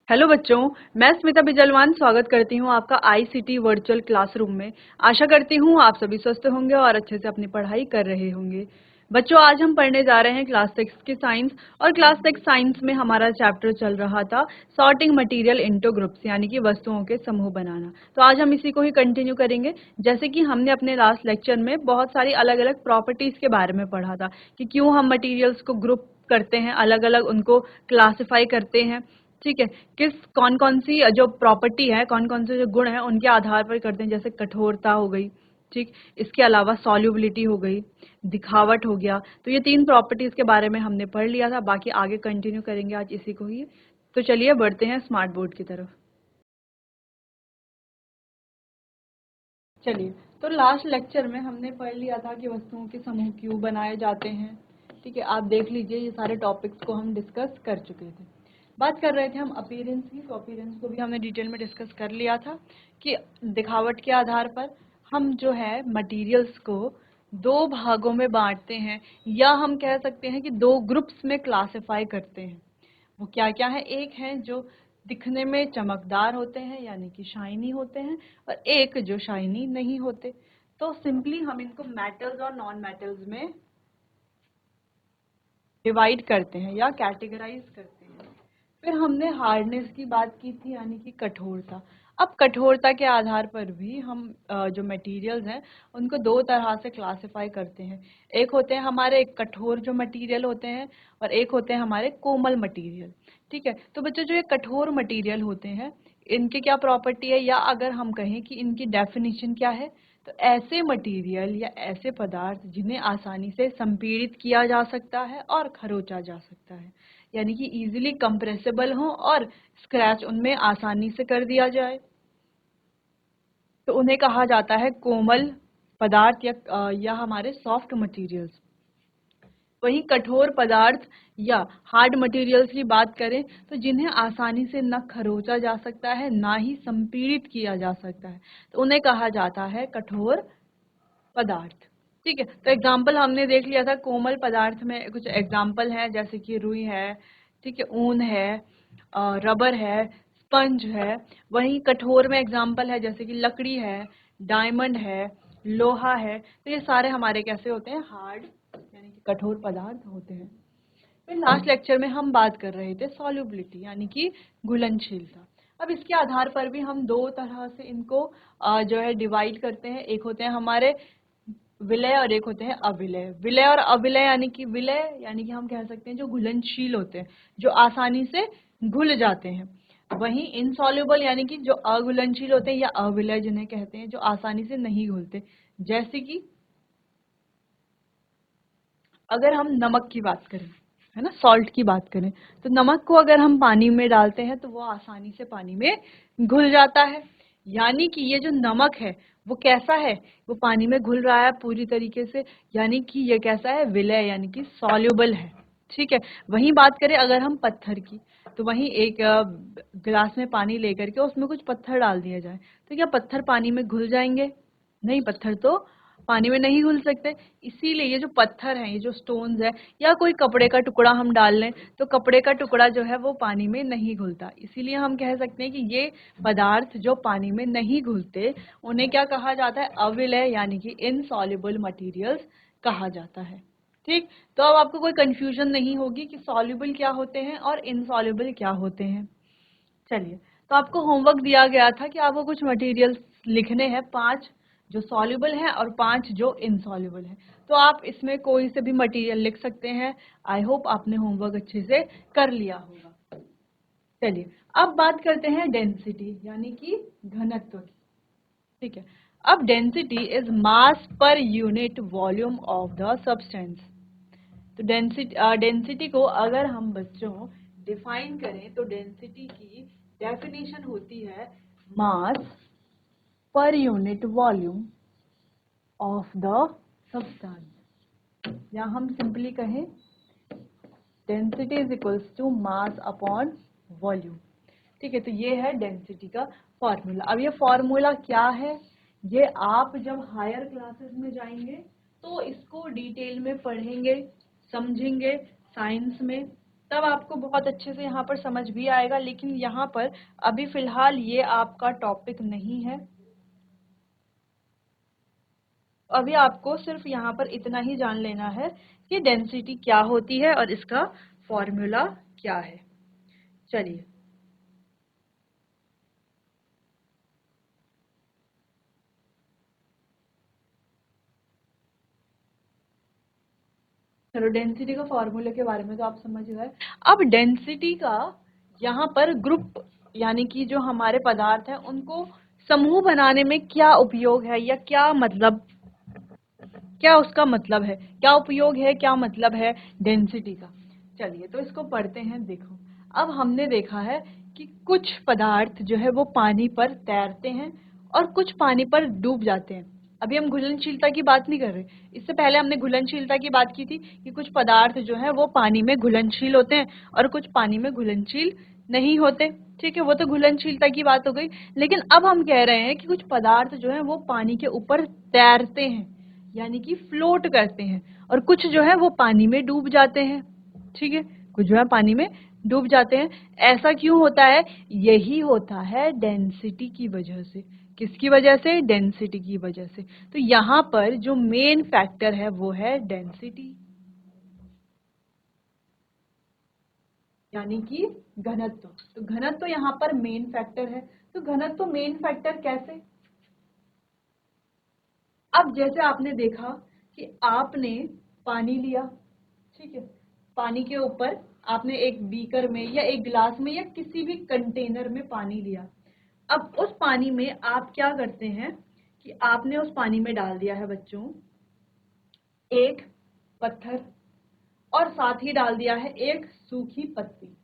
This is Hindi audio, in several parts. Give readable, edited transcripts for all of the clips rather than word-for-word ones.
हेलो बच्चों, मैं स्मिता बिजलवान स्वागत करती हूँ आपका आईसीटी वर्चुअल क्लासरूम में। आशा करती हूँ आप सभी स्वस्थ होंगे और अच्छे से अपनी पढ़ाई कर रहे होंगे। बच्चों, आज हम पढ़ने जा रहे हैं क्लास 6 की साइंस। और क्लास 6 साइंस में हमारा चैप्टर चल रहा था सॉर्टिंग मटेरियल इनटू ग्रुप्स, यानी कि वस्तुओं के समूह बनाना। तो आज हम इसी को ही कंटिन्यू करेंगे। जैसे कि हमने अपने लास्ट लेक्चर में बहुत सारी अलग अलग प्रॉपर्टीज के बारे में पढ़ा था कि क्यों हम मटीरियल्स को ग्रुप करते हैं, अलग अलग उनको क्लासिफाई करते हैं। ठीक है, किस कौन कौन सी जो प्रॉपर्टी है, कौन कौन से जो गुण है उनके आधार पर करते हैं। जैसे कठोरता हो गई, ठीक, इसके अलावा सॉल्युबिलिटी हो गई, दिखावट हो गया। तो ये 3 प्रॉपर्टीज के बारे में हमने पढ़ लिया था, बाकी आगे कंटिन्यू करेंगे आज इसी को ही। तो चलिए बढ़ते हैं स्मार्ट बोर्ड की तरफ। चलिए, तो लास्ट लेक्चर में हमने पढ़ लिया था कि वस्तुओं के समूह क्यों बनाए जाते हैं। ठीक है, आप देख लीजिए, ये सारे टॉपिक्स को हम डिस्कस कर चुके थे। बात कर रहे थे हम अपीयरेंस की, तो अपीयरेंस को भी हमने डिटेल में डिस्कस कर लिया था कि दिखावट के आधार पर हम जो है मटेरियल्स को 2 भागों में बांटते हैं, या हम कह सकते हैं कि 2 ग्रुप्स में क्लासिफाई करते हैं। वो क्या क्या है? एक है जो दिखने में चमकदार होते हैं, यानी कि शाइनी होते हैं, और एक जो शाइनी नहीं होते। तो सिंपली हम इनको मेटल्स और नॉन मेटल्स में डिवाइड करते हैं या कैटेगराइज करते हैं। फिर हमने हार्डनेस की बात की थी, यानी कि कठोरता। अब कठोरता के आधार पर भी हम जो मटेरियल्स हैं उनको 2 तरह से क्लासिफाई करते हैं। एक होते हैं हमारे कठोर जो मटेरियल होते हैं, और एक होते हैं हमारे कोमल मटेरियल। ठीक है, तो बच्चों जो ये कठोर मटेरियल होते हैं इनके क्या प्रॉपर्टी है, या अगर हम कहें कि इनकी डेफिनेशन क्या है, तो ऐसे मटेरियल या ऐसे पदार्थ जिन्हें आसानी से संपीड़ित किया जा सकता है और खरोचा जा सकता है, यानी कि इजीली कंप्रेसिबल हो और स्क्रैच उनमें आसानी से कर दिया जाए, तो उन्हें कहा जाता है कोमल पदार्थ या हमारे सॉफ्ट मटेरियल्स। वहीं कठोर पदार्थ या हार्ड मटेरियल्स की बात करें तो जिन्हें आसानी से न खरोचा जा सकता है, ना ही संपीड़ित किया जा सकता है, तो उन्हें कहा जाता है कठोर पदार्थ। ठीक है, तो एग्जाम्पल हमने देख लिया था। कोमल पदार्थ में कुछ एग्जाम्पल है, जैसे कि रुई है, ठीक है, ऊन है, रबर है, स्पंज है। वहीं कठोर में एग्जाम्पल है जैसे कि लकड़ी है, डायमंड है, लोहा है। तो ये सारे हमारे कैसे होते हैं? हार्ड, यानी कि कठोर पदार्थ होते हैं। फिर लास्ट लेक्चर में हम बात कर रहे थे सॉल्युबिलिटी, यानी कि घुलनशीलता। अब इसके आधार पर भी हम 2 तरह से इनको जो है डिवाइड करते हैं। एक होते हैं हमारे विलय और एक होते हैं अविलय। विलय और अविलय यानी कि विलय यानी कि हम कह सकते हैं जो घुलनशील होते हैं, जो आसानी से घुल जाते हैं। वहीं इनसॉल्युबल यानी कि जो अघुलनशील होते हैं, या अविलय जिन्हें कहते हैं, जो आसानी से नहीं घुलते। जैसे कि अगर हम नमक की बात करें, है ना, सॉल्ट की बात करें, तो नमक को अगर हम पानी में डालते हैं तो वो आसानी से पानी में घुल जाता है। यानी कि ये जो नमक है वो कैसा है? वो पानी में घुल रहा है पूरी तरीके से, यानी कि ये कैसा है? विलय, यानी कि सॉल्युबल है। ठीक है, वहीं बात करें अगर हम पत्थर की, तो वहीं एक गिलास में पानी लेकर के उसमें कुछ पत्थर डाल दिया जाए, तो क्या पत्थर पानी में घुल जाएंगे? नहीं, पत्थर तो पानी में नहीं घुल सकते। इसीलिए ये जो पत्थर हैं, ये जो स्टोन्स है, या कोई कपड़े का टुकड़ा हम डाल लें तो कपड़े का टुकड़ा जो है वो पानी में नहीं घुलता। इसीलिए हम कह सकते हैं कि ये पदार्थ जो पानी में नहीं घुलते उन्हें क्या कहा जाता है? अविलय, यानी कि इनसॉल्युबल मटेरियल्स कहा जाता है। ठीक, तो अब आपको कोई कंफ्यूजन नहीं होगी कि सॉल्युबल क्या होते हैं और इनसॉल्युबल क्या होते हैं। चलिए, तो आपको होमवर्क दिया गया था कि आपको कुछ मटेरियल्स लिखने हैं, 5 जो सॉल्युबल हैं और 5 जो इनसॉल्युबल हैं। तो आप इसमें कोई से भी मटेरियल लिख सकते हैं। आई होप आपने होमवर्क अच्छे से कर लिया होगा। चलिए, अब बात करते हैं डेंसिटी, यानी कि घनत्व की। ठीक है, अब density is mass per unit volume of the substance. तो डेंसिटी को अगर हम बच्चों डिफाइन करें तो डेंसिटी की डेफिनेशन होती है mass per unit volume of the substance, या हम सिंपली कहें density is equals to mass upon volume. ठीक है, तो ये है डेंसिटी का फॉर्मूला। अब ये फॉर्मूला क्या है, ये आप जब हायर क्लासेस में जाएंगे तो इसको डिटेल में पढ़ेंगे, समझेंगे साइंस में। तब आपको बहुत अच्छे से यहाँ पर समझ भी आएगा। लेकिन यहाँ पर अभी फिलहाल ये आपका टॉपिक नहीं है। अभी आपको सिर्फ यहाँ पर इतना ही जान लेना है कि डेंसिटी क्या होती है और इसका फॉर्मूला क्या है। चलिए, चलो डेंसिटी का फॉर्मूले के बारे में तो आप समझ गए। अब डेंसिटी का यहाँ पर ग्रुप यानी कि जो हमारे पदार्थ हैं उनको समूह बनाने में क्या उपयोग है या क्या मतलब, क्या उसका मतलब है, क्या उपयोग है, क्या मतलब है डेंसिटी का। चलिए तो इसको पढ़ते हैं। देखो, अब हमने देखा है कि कुछ पदार्थ जो है वो पानी पर तैरते हैं और कुछ पानी पर डूब जाते हैं। अभी हम घुलनशीलता की बात नहीं कर रहे, इससे पहले हमने घुलनशीलता की बात की थी कि कुछ पदार्थ जो है वो पानी में घुलनशील होते हैं और कुछ पानी में घुलनशील नहीं होते। ठीक है, वो तो घुलनशीलता की बात हो गई। लेकिन अब हम कह रहे हैं कि कुछ पदार्थ जो है वो पानी के ऊपर तैरते हैं यानी कि फ्लोट करते हैं, और कुछ जो है वो पानी में डूब जाते हैं। ठीक है, कुछ जो है पानी में डूब जाते हैं। ऐसा क्यों होता है? यही होता है डेंसिटी की वजह से। किसकी वजह से? डेंसिटी की वजह से। तो यहाँ पर जो मेन फैक्टर है वो है डेंसिटी, यानी कि घनत्व। तो घनत्व यहाँ पर मेन फैक्टर है। तो घनत्व मेन फैक्टर कैसे? अब जैसे आपने देखा कि आपने पानी लिया, ठीक है, पानी के ऊपर आपने एक बीकर में या एक गिलास में या किसी भी कंटेनर में पानी लिया। अब उस पानी में आप क्या करते हैं कि आपने उस पानी में डाल दिया है बच्चों एक पत्थर, और साथ ही डाल दिया है एक सूखी पत्ती।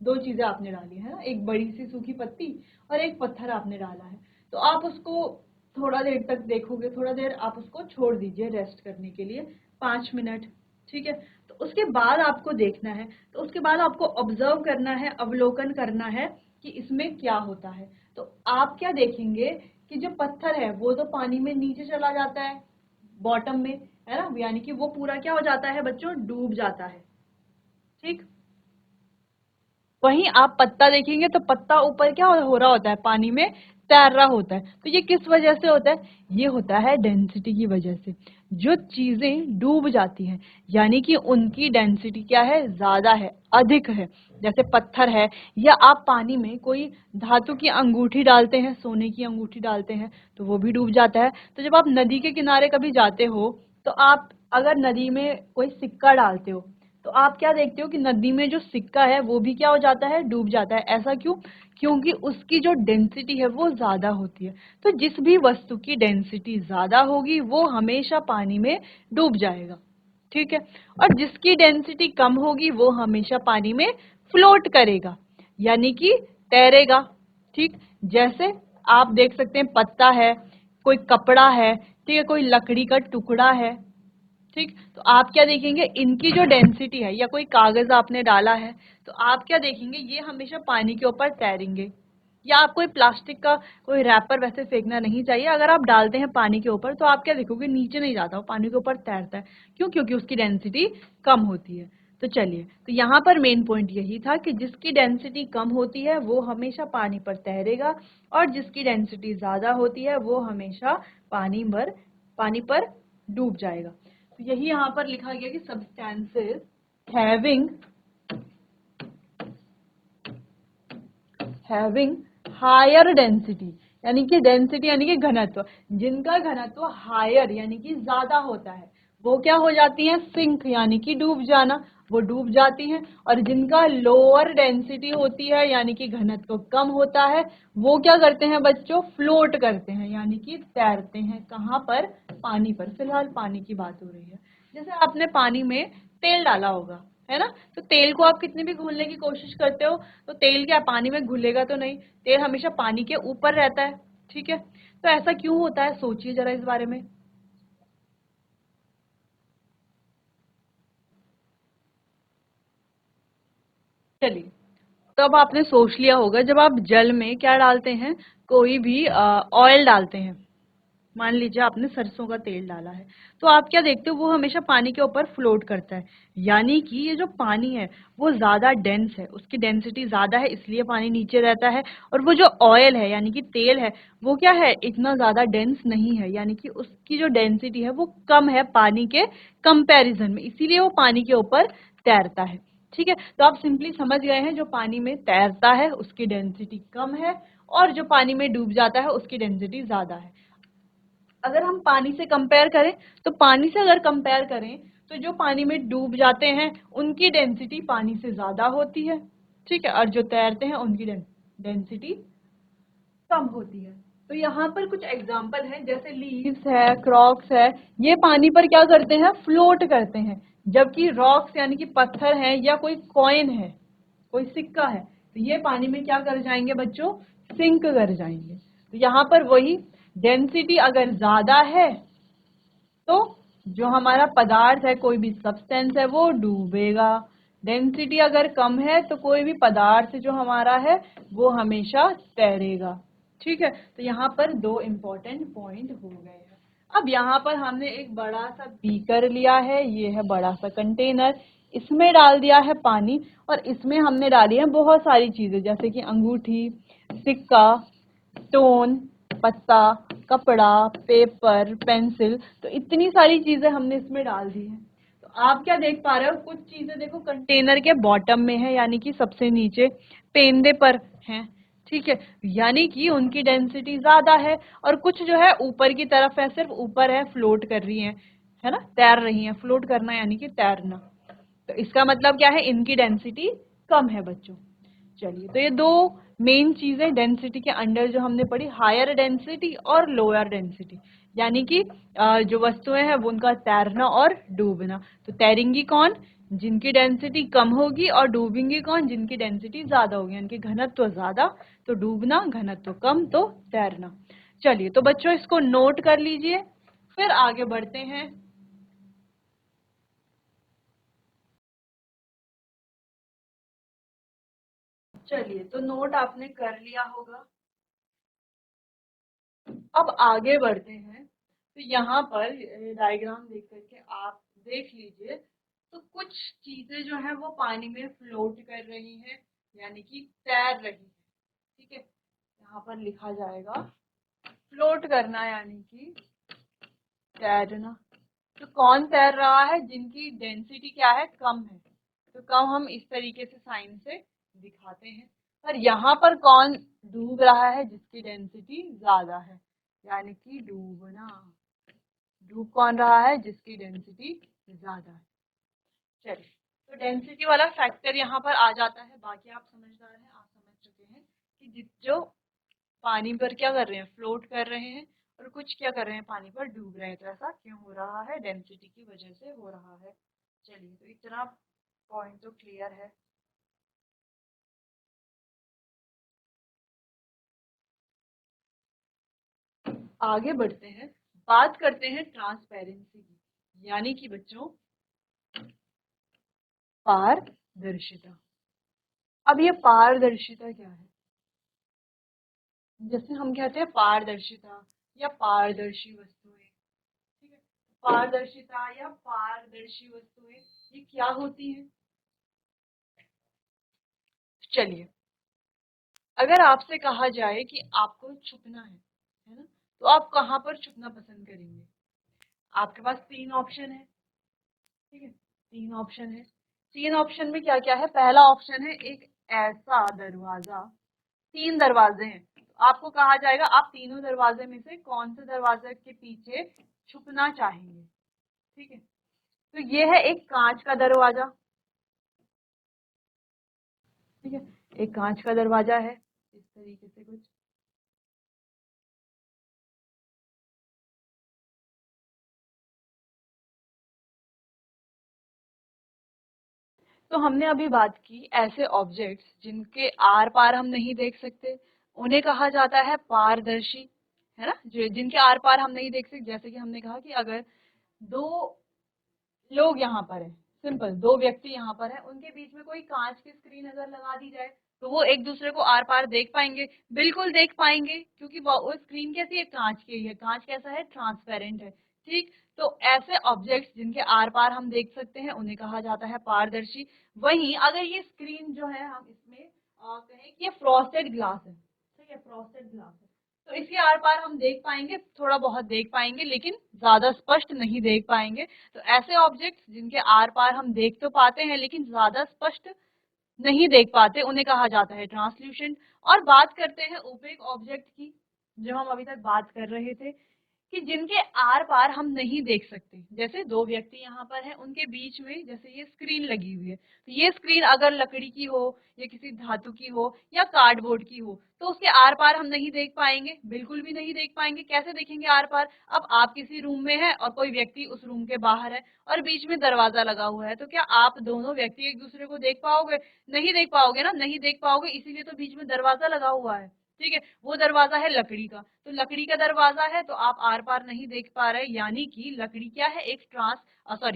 दो चीजें आपने डाली है ना, एक बड़ी सी सूखी पत्ती और एक पत्थर आपने डाला है। तो आप उसको थोड़ा देर तक देखोगे, थोड़ा देर आप उसको छोड़ दीजिए रेस्ट करने के लिए, 5 मिनट। ठीक है, तो उसके बाद आपको देखना है, तो उसके बाद आपको ऑब्जर्व करना है, अवलोकन करना है कि इसमें क्या होता है। तो आप क्या देखेंगे कि जो पत्थर है वो तो पानी में नीचे चला जाता है, बॉटम में, है ना, यानी कि वो पूरा क्या हो जाता है बच्चों, डूब जाता है। ठीक, वहीं आप पत्ता देखेंगे तो पत्ता ऊपर क्या हो रहा होता है, पानी में तैर रहा होता है। तो ये किस वजह से होता है? ये होता है डेंसिटी की वजह से। जो चीजें डूब जाती हैं यानी कि उनकी डेंसिटी क्या है, ज्यादा है, अधिक है। जैसे पत्थर है, या आप पानी में कोई धातु की अंगूठी डालते हैं, सोने की अंगूठी डालते हैं, तो वो भी डूब जाता है। तो जब आप नदी के किनारे कभी जाते हो तो आप अगर नदी में कोई सिक्का डालते हो तो आप क्या देखते हो कि नदी में जो सिक्का है वो भी क्या हो जाता है, डूब जाता है। ऐसा क्यों? क्योंकि उसकी जो डेंसिटी है वो ज्यादा होती है। तो जिस भी वस्तु की डेंसिटी ज्यादा होगी वो हमेशा पानी में डूब जाएगा। ठीक है, और जिसकी डेंसिटी कम होगी वो हमेशा पानी में फ्लोट करेगा, यानी कि तैरेगा। ठीक, जैसे आप देख सकते हैं पत्ता है, कोई कपड़ा है, ठीक है, कोई लकड़ी का टुकड़ा है। ठीक, तो आप क्या देखेंगे, इनकी जो डेंसिटी है, या कोई कागज आपने डाला है तो आप क्या देखेंगे, ये हमेशा पानी के ऊपर तैरेंगे। या आप कोई प्लास्टिक का कोई रैपर वैसे फेंकना नहीं चाहिए, अगर आप डालते हैं पानी के ऊपर तो आप क्या देखोगे, नीचे नहीं जाता, वो पानी के ऊपर तैरता है। क्यों? क्योंकि उसकी डेंसिटी कम होती है। तो चलिए, तो यहाँ पर मेन पॉइंट यही था कि जिसकी डेंसिटी कम होती है वो हमेशा पानी पर तैरेगा, और जिसकी डेंसिटी ज्यादा होती है वो हमेशा पानी पर डूब जाएगा। तो यही यहाँ पर लिखा गया कि substances having having higher density, यानी कि डेंसिटी यानी कि घनत्व, जिनका घनत्व हायर यानी कि ज्यादा होता है वो क्या हो जाती हैं, सिंक यानी कि डूब जाना, वो डूब जाती हैं। और जिनका लोअर डेंसिटी होती है यानी कि घनत्व कम होता है वो क्या करते हैं बच्चों, फ्लोट करते हैं यानी कि तैरते हैं। कहाँ पर? पानी पर। फिलहाल पानी की बात हो रही है। जैसे आपने पानी में तेल डाला होगा, है ना, तो तेल को आप कितनी भी घुलने की कोशिश करते हो तो तेल क्या पानी में घुलेगा तो नहीं, तेल हमेशा पानी के ऊपर रहता है। ठीक है, तो ऐसा क्यों होता है, सोचिए जरा इस बारे में। चलिए, तो अब आपने सोच लिया होगा, जब आप जल में क्या डालते हैं, कोई भी ऑयल डालते हैं, मान लीजिए आपने सरसों का तेल डाला है, तो आप क्या देखते हो, वो हमेशा पानी के ऊपर फ्लोट करता है। यानी कि ये जो पानी है वो ज़्यादा डेंस है, उसकी डेंसिटी ज़्यादा है, इसलिए पानी नीचे रहता है। और वो जो ऑयल है यानी कि तेल है, वो क्या है, इतना ज़्यादा डेंस नहीं है, यानी कि उसकी जो डेंसिटी है वो कम है पानी के कंपैरिजन में, इसीलिए वो पानी के ऊपर तैरता है। ठीक है, तो आप सिंपली समझ गए हैं, जो पानी में तैरता है उसकी डेंसिटी कम है, और जो पानी में डूब जाता है उसकी डेंसिटी ज़्यादा है। अगर हम पानी से कंपेयर करें, तो पानी से अगर कंपेयर करें तो जो पानी में डूब जाते हैं उनकी डेंसिटी पानी से ज्यादा होती है। ठीक है, और जो तैरते हैं उनकी डेंसिटी कम होती है। तो यहाँ पर कुछ एग्जाम्पल हैं, जैसे लीव्स है, क्रॉक्स है, ये पानी पर क्या करते हैं, फ्लोट करते हैं। जबकि रॉक्स यानी कि पत्थर है या कोई कॉइन है, कोई सिक्का है, तो ये पानी में क्या कर जाएंगे बच्चों, सिंक कर जाएंगे। तो यहाँ पर वही, डेंसिटी अगर ज्यादा है तो जो हमारा पदार्थ है, कोई भी सब्सटेंस है, वो डूबेगा। डेंसिटी अगर कम है तो कोई भी पदार्थ जो हमारा है वो हमेशा तैरेगा। ठीक है, तो यहाँ पर दो इम्पोर्टेंट पॉइंट हो गए हैं। अब यहाँ पर हमने एक बड़ा सा बीकर लिया है, ये है बड़ा सा कंटेनर, इसमें डाल दिया है पानी, और इसमें हमने डाली है बहुत सारी चीजें, जैसे कि अंगूठी, सिक्का, स्टोन, पत्ता, कपड़ा, पेपर, पेंसिल, तो इतनी सारी चीजें हमने इसमें डाल दी है। तो आप क्या देख पा रहे हो, कुछ चीजें देखो कंटेनर के बॉटम में है, यानी कि सबसे नीचे पेंदे पर हैं। ठीक है, यानी कि उनकी डेंसिटी ज्यादा है, और कुछ जो है ऊपर की तरफ है, सिर्फ ऊपर है, फ्लोट कर रही है ना, तैर रही है। फ्लोट करना यानी कि तैरना, तो इसका मतलब क्या है, इनकी डेंसिटी कम है बच्चों। चलिए, तो ये दो मेन चीजें डेंसिटी के अंडर जो हमने पढ़ी, हायर डेंसिटी और लोअर डेंसिटी, यानी कि जो वस्तुएं हैं वो उनका तैरना और डूबना। तो तैरेंगी कौन, जिनकी डेंसिटी कम होगी, और डूबेंगी कौन, जिनकी डेंसिटी ज्यादा होगी, यानी कि घनत्व ज्यादा तो डूबना, घनत्व कम तो तैरना। चलिए, तो बच्चों इसको नोट कर लीजिए, फिर आगे बढ़ते हैं। चलिए, तो नोट आपने कर लिया होगा। अब आगे बढ़ते हैं, तो यहाँ पर डायग्राम देख करके आप देख लीजिए, तो कुछ चीजें जो है वो पानी में फ्लोट कर रही हैं, यानी कि तैर रही है। ठीक है, यहाँ पर लिखा जाएगा फ्लोट करना यानी कि तैरना। तो कौन तैर रहा है, जिनकी डेंसिटी क्या है, कम है, तो कम हम इस तरीके से साइन से दिखाते हैं। पर यहाँ पर कौन डूब रहा है, जिसकी डेंसिटी ज्यादा है, यानी कि डूबना। डूब कौन रहा है, जिसकी डेंसिटी ज्यादा है। चलिए, तो डेंसिटी वाला फैक्टर यहाँ पर आ जाता है। बाकी आप समझदार हैं, आप समझ चुके हैं कि जो पानी पर क्या कर रहे हैं, फ्लोट कर रहे हैं, और कुछ क्या कर रहे हैं, पानी पर डूब रहे हैं। तो ऐसा क्यों हो रहा है, डेंसिटी की वजह से हो रहा है। चलिए, तो इतना पॉइंट तो क्लियर है। आगे बढ़ते हैं, बात करते हैं ट्रांसपेरेंसी की, यानी कि बच्चों पारदर्शिता। अब ये पारदर्शिता क्या है, जैसे हम कहते हैं पारदर्शिता या पारदर्शी वस्तुएं। ठीक है, पारदर्शिता या पारदर्शी वस्तुएं ये क्या होती हैं। चलिए, अगर आपसे कहा जाए कि आपको छुपना है ना, तो आप कहाँ पर छुपना पसंद करेंगे। आपके पास तीन ऑप्शन है। ठीक है, तीन ऑप्शन है। तीन ऑप्शन में क्या क्या है, पहला ऑप्शन है एक ऐसा दरवाजा, तीन दरवाजे हैं, तो आपको कहा जाएगा आप तीनों दरवाजे में से कौन से दरवाजे के पीछे छुपना चाहेंगे। ठीक है, तो ये है एक कांच का दरवाजा। ठीक है, एक कांच का दरवाजा है इस तरीके से कुछ। तो हमने अभी बात की ऐसे ऑब्जेक्ट्स जिनके आर पार हम नहीं देख सकते, उन्हें कहा जाता है पारदर्शी, है ना, जो जिनके आर पार हम नहीं देख सकते। जैसे कि हमने कहा कि अगर दो लोग यहाँ पर हैं, सिंपल दो व्यक्ति यहाँ पर हैं, उनके बीच में कोई कांच की स्क्रीन अगर लगा दी जाए तो वो एक दूसरे को आर पार देख पाएंगे? बिल्कुल देख पाएंगे, क्योंकि वो स्क्रीन कैसी है, कांच की है। कांच कैसा है, ट्रांसपेरेंट है। ठीक, तो ऐसे ऑब्जेक्ट्स जिनके आर पार हम देख सकते हैं उन्हें कहा जाता है पारदर्शी। वहीं अगर ये स्क्रीन जो है, हम इसमें कहें कि ये फ्रॉस्टेड ग्लास है, ठीक है, फ्रॉस्टेड ग्लास है, तो इसके आर पार हम देख पाएंगे, थोड़ा बहुत देख पाएंगे, लेकिन ज्यादा स्पष्ट नहीं देख पाएंगे। तो ऐसे ऑब्जेक्ट्स जिनके आर पार हम देख तो पाते हैं लेकिन ज्यादा स्पष्ट नहीं देख पाते, उन्हें कहा जाता है ट्रांसल्यूसेंट। और बात करते हैं ओपेक ऑब्जेक्ट की, जो हम अभी तक बात कर रहे थे, कि जिनके आर पार हम नहीं देख सकते। जैसे दो व्यक्ति यहाँ पर हैं, उनके बीच में जैसे ये स्क्रीन लगी हुई है, तो ये स्क्रीन अगर लकड़ी की हो या किसी धातु की हो या कार्डबोर्ड की हो, तो उसके आर पार हम नहीं देख पाएंगे, बिल्कुल भी नहीं देख पाएंगे। कैसे देखेंगे आर पार? अब आप किसी रूम में हैं और कोई व्यक्ति उस रूम के बाहर है और बीच में दरवाजा लगा हुआ है, तो क्या आप दोनों व्यक्ति एक दूसरे को देख पाओगे? नहीं देख पाओगे ना, नहीं देख पाओगे, इसीलिए तो बीच में दरवाजा लगा हुआ है। ठीक है, वो दरवाजा है लकड़ी का, तो लकड़ी का दरवाजा है तो आप आर पार नहीं देख पा रहे, यानी कि लकड़ी क्या है, एक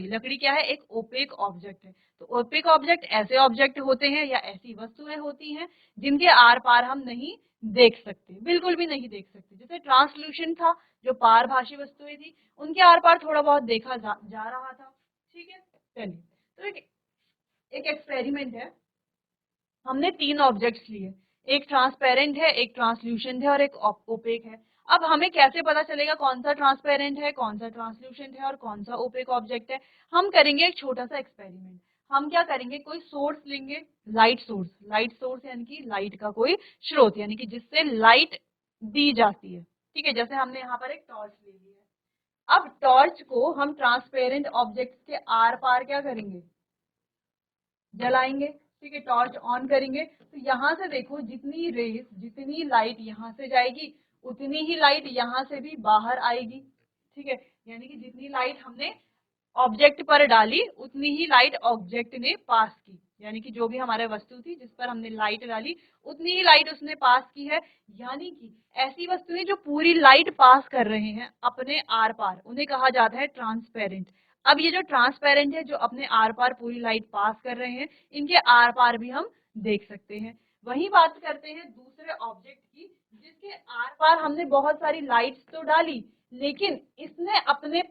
लकड़ी क्या है, एक ओपेक ऑब्जेक्ट है। तो ओपेक ऑब्जेक्ट ऐसे ऑब्जेक्ट होते हैं या ऐसी वस्तुएं होती हैं जिनके आर पार हम नहीं देख सकते, बिल्कुल भी नहीं देख सकते। जैसे ट्रांसल्यूशन था, जो पारभाषी वस्तुएं थी, उनके आर पार थोड़ा बहुत देखा जा रहा था। ठीक है, चलिए, तो एक एक्सपेरिमेंट है। हमने तीन ऑब्जेक्ट्स लिए, एक ट्रांसपेरेंट है, एक ट्रांसल्यूसेंट है और एक ओपेक है। अब हमें कैसे पता चलेगा कौन सा ट्रांसपेरेंट है, कौन सा ट्रांसल्यूसेंट है और कौन सा ओपेक ऑब्जेक्ट है? हम करेंगे एक छोटा सा एक्सपेरिमेंट। हम क्या करेंगे, कोई सोर्स लेंगे, लाइट सोर्स यानी कि लाइट का कोई स्रोत, यानी कि जिससे लाइट दी जाती है। ठीक है, जैसे हमने यहाँ पर एक टॉर्च ले ली है। अब टॉर्च को हम ट्रांसपेरेंट ऑब्जेक्ट के आर पार क्या करेंगे, जलाएंगे। ठीक है, टॉर्च ऑन करेंगे, तो यहाँ से देखो जितनी लाइट यहाँ से जाएगी उतनी ही लाइट यहाँ से भी बाहर आएगी। ठीक है, यानी कि जितनी लाइट हमने ऑब्जेक्ट पर डाली उतनी ही लाइट ऑब्जेक्ट ने पास की, यानी कि जो भी हमारे वस्तु थी जिस पर हमने लाइट डाली उतनी ही लाइट उसने पास की है। यानी कि ऐसी वस्तुएं जो पूरी लाइट पास कर रहे हैं अपने आर पार, उन्हें कहा जाता है ट्रांसपेरेंट। अब ये जो ट्रांसपेरेंट है, जो अपने आर पार पूरी लाइट पास कर रहे हैं, इनके आर पार भी हम देख सकते हैं। वही बात करते हैं दूसरे ऑब्जेक्ट की, जिसके आर पार हमने बहुत सारी लाइट्स तो डाली, लेकिन इसने अपने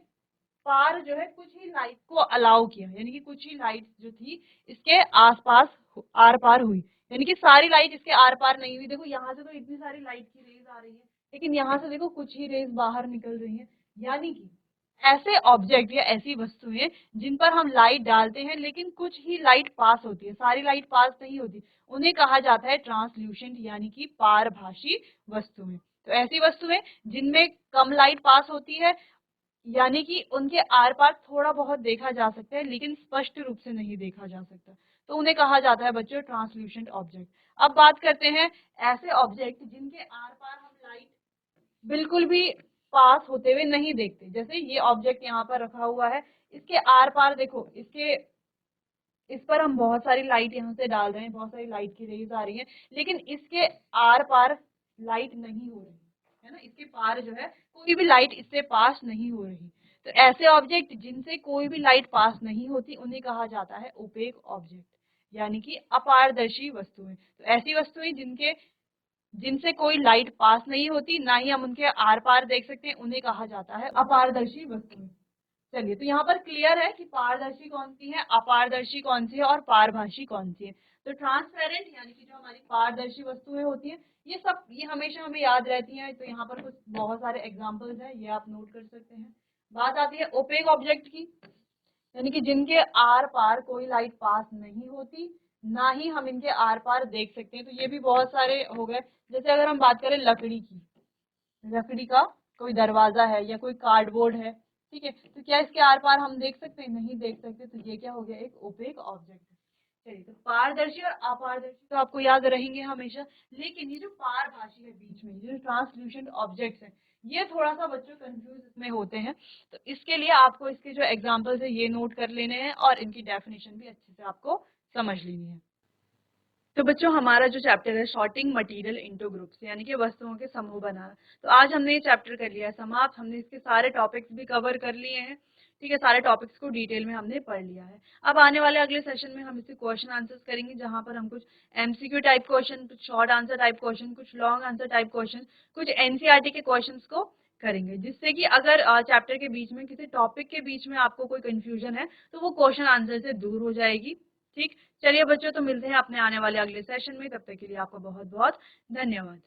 पार जो है कुछ ही लाइट को अलाउ किया, यानी कि कुछ ही लाइट जो थी इसके आसपास आर पार हुई, यानी कि सारी लाइट इसके आर पार नहीं हुई। देखो यहाँ से तो इतनी सारी लाइट की रेज आ रही है, लेकिन यहाँ से देखो कुछ ही रेज बाहर निकल रही है। यानी कि ऐसे ऑब्जेक्ट या ऐसी वस्तुएं जिन पर हम लाइट डालते हैं लेकिन कुछ ही लाइट पास होती है, सारी लाइट पास नहीं होती, उन्हें कहा जाता है ट्रांसल्यूसेंट यानी कि पारभाषी वस्तुएं। तो ऐसी वस्तुएं जिनमें कम लाइट पास होती है, यानी कि उनके आर पार थोड़ा बहुत देखा जा सकता है लेकिन स्पष्ट रूप से नहीं देखा जा सकता, तो उन्हें कहा जाता है बच्चों ट्रांसल्यूसेंट ऑब्जेक्ट। अब बात करते हैं ऐसे ऑब्जेक्ट जिनके आर पार हम लाइट बिल्कुल भी पास होते हुए नहीं देखते। जैसे ये ऑब्जेक्ट यहाँ पर रखा हुआ है, इसके आर पार देखो, इस पर हम बहुत सारी लाइट यहाँ से डाल रहे हैं, बहुत सारी लाइट की रेज आ रही है, लेकिन इसके आर पार लाइट नहीं हो रही है ना, इसके पार जो है कोई भी लाइट इससे पास नहीं हो रही। तो ऐसे ऑब्जेक्ट जिनसे कोई भी लाइट पास नहीं होती उन्हें कहा जाता है ओपेक ऑब्जेक्ट, यानी कि अपारदर्शी वस्तुएं। तो ऐसी वस्तुएं जिनसे कोई लाइट पास नहीं होती, ना ही हम उनके आर पार देख सकते हैं, उन्हें कहा जाता है अपारदर्शी वस्तुएं। चलिए, तो यहाँ पर क्लियर है कि पारदर्शी कौन सी है, अपारदर्शी कौन सी है और पारभाषी कौन सी है। तो ट्रांसपेरेंट यानी कि जो हमारी पारदर्शी वस्तुएं होती हैं, ये हमेशा हमें याद रहती हैं। तो यहाँ पर कुछ बहुत सारे एग्जांपल्स हैं, ये आप नोट कर सकते हैं। बात आती है ओपेक ऑब्जेक्ट की, यानी कि जिनके आर पार कोई लाइट पास नहीं होती, ना ही हम इनके आर पार देख सकते हैं। तो ये भी बहुत सारे हो गए। जैसे अगर हम बात करें लकड़ी की, लकड़ी का कोई दरवाजा है या कोई कार्डबोर्ड है, ठीक है, तो क्या इसके आर पार हम देख सकते हैं? नहीं देख सकते, तो ये क्या हो गया, एक ओपेक ऑब्जेक्ट है। चलिए, तो पारदर्शी और अपारदर्शी तो आपको याद रहेंगे हमेशा, लेकिन ये जो पारभाषी है बीच में, ये जो ट्रांसल्यूसेंट ऑब्जेक्ट्स है, ये थोड़ा सा बच्चों कंफ्यूज इसमें होते हैं। तो इसके लिए आपको इसके जो एग्जाम्पल्स है ये नोट कर लेने हैं और इनकी डेफिनेशन भी अच्छे से आपको समझ लेनी है। तो बच्चों, हमारा जो चैप्टर है सॉर्टिंग मटेरियल इनटू ग्रुप्स, यानी कि वस्तुओं के समूह बनाना, तो आज हमने ये चैप्टर कर लिया है समाप्त। हमने इसके सारे टॉपिक्स भी कवर कर लिए हैं। ठीक है, सारे टॉपिक्स को डिटेल में हमने पढ़ लिया है। अब आने वाले अगले सेशन में हम इसे क्वेश्चन आंसर्स करेंगे, जहां पर हम कुछ एमसीक्यू टाइप क्वेश्चन, कुछ शॉर्ट आंसर टाइप क्वेश्चन, कुछ लॉन्ग आंसर टाइप क्वेश्चन, कुछ एनसीईआरटी के क्वेश्चंस को करेंगे, जिससे कि अगर चैप्टर के बीच में किसी टॉपिक के बीच में आपको कोई कंफ्यूजन है तो वो क्वेश्चन आंसर से दूर हो जाएगी। ठीक, चलिए बच्चों, तो मिलते हैं अपने आने वाले अगले सेशन में। तब तक के लिए आपका बहुत बहुत धन्यवाद।